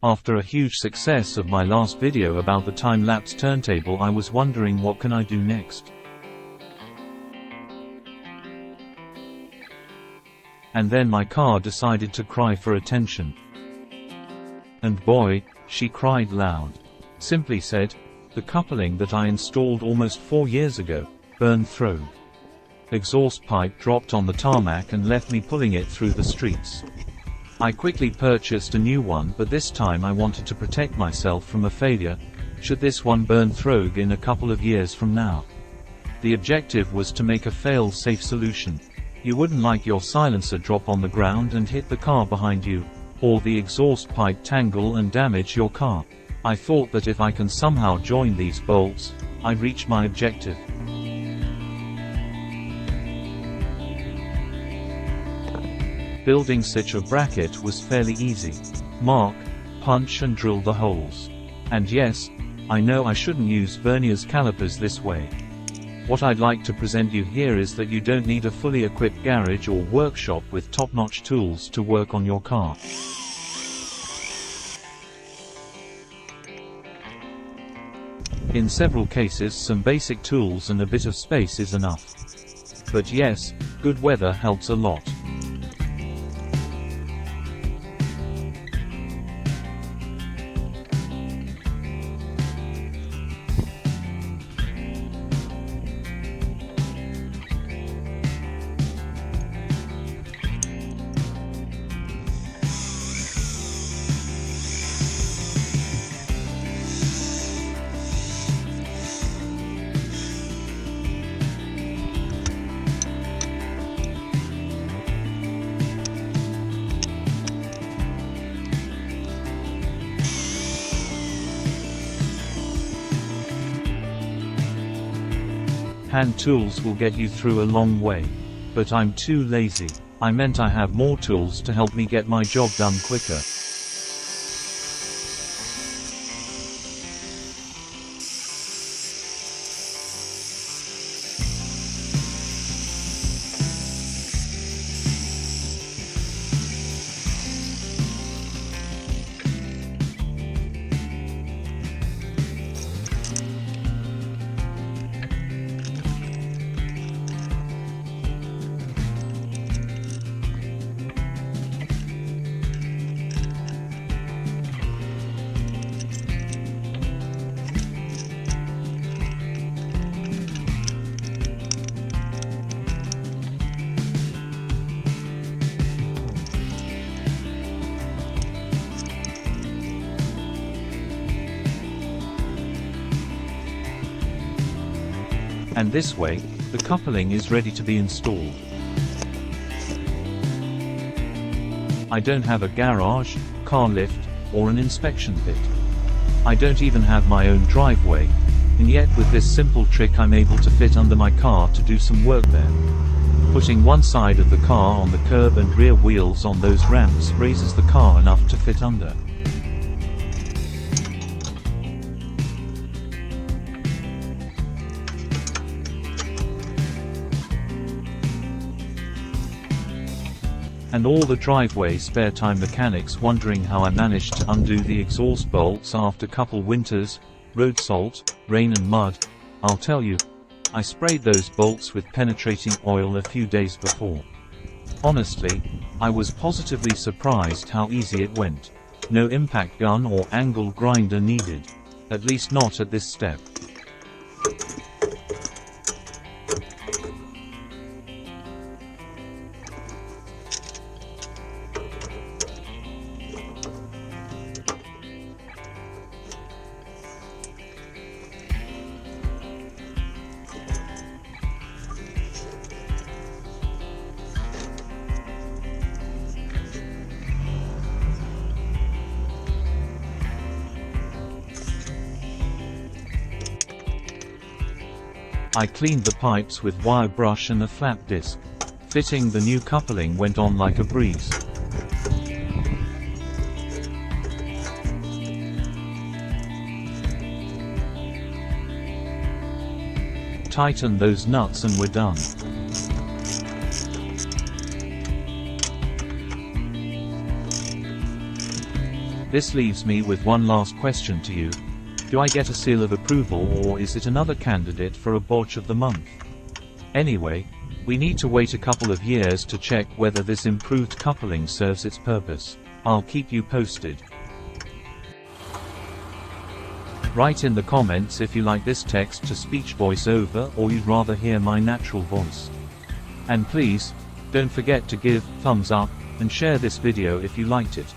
After a huge success of my last video about the time-lapse turntable, I was wondering what can I do next. And then my car decided to cry for attention. And boy, she cried loud. Simply said, the coupling that I installed almost 4 years ago burned through. Exhaust pipe dropped on the tarmac and left me pulling it through the streets. I quickly purchased a new one, but this time I wanted to protect myself from a failure, should this one burn through in a couple of years from now. The objective was to make a fail-safe solution. You wouldn't like your silencer drop on the ground and hit the car behind you, or the exhaust pipe tangle and damage your car. I thought that if I can somehow join these bolts, I'd reach my objective. Building such a bracket was fairly easy. Mark, punch and drill the holes. And yes, I know I shouldn't use verniers calipers this way. What I'd like to present you here is that you don't need a fully equipped garage or workshop with top-notch tools to work on your car. In several cases, some basic tools and a bit of space is enough. But yes, good weather helps a lot. Hand tools will get you through a long way. But I'm too lazy. I meant I have more tools to help me get my job done quicker. And this way, the coupling is ready to be installed. I don't have a garage, car lift, or an inspection pit. I don't even have my own driveway, and yet with this simple trick I'm able to fit under my car to do some work there. Putting one side of the car on the curb and rear wheels on those ramps raises the car enough to fit under. And all the driveway spare time mechanics wondering how I managed to undo the exhaust bolts after couple winters, road salt, rain and mud. I'll tell you, I sprayed those bolts with penetrating oil a few days before. Honestly, I was positively surprised how easy it went. No impact gun or angle grinder needed. At least not at this step. I cleaned the pipes with wire brush and a flat disc. Fitting the new coupling went on like a breeze. Tighten those nuts and we're done. This leaves me with one last question to you. Do I get a seal of approval, or is it another candidate for a botch of the month? Anyway, we need to wait a couple of years to check whether this improved coupling serves its purpose. I'll keep you posted. Write in the comments if you like this text-to-speech voiceover or you'd rather hear my natural voice. And please, don't forget to give thumbs up and share this video if you liked it.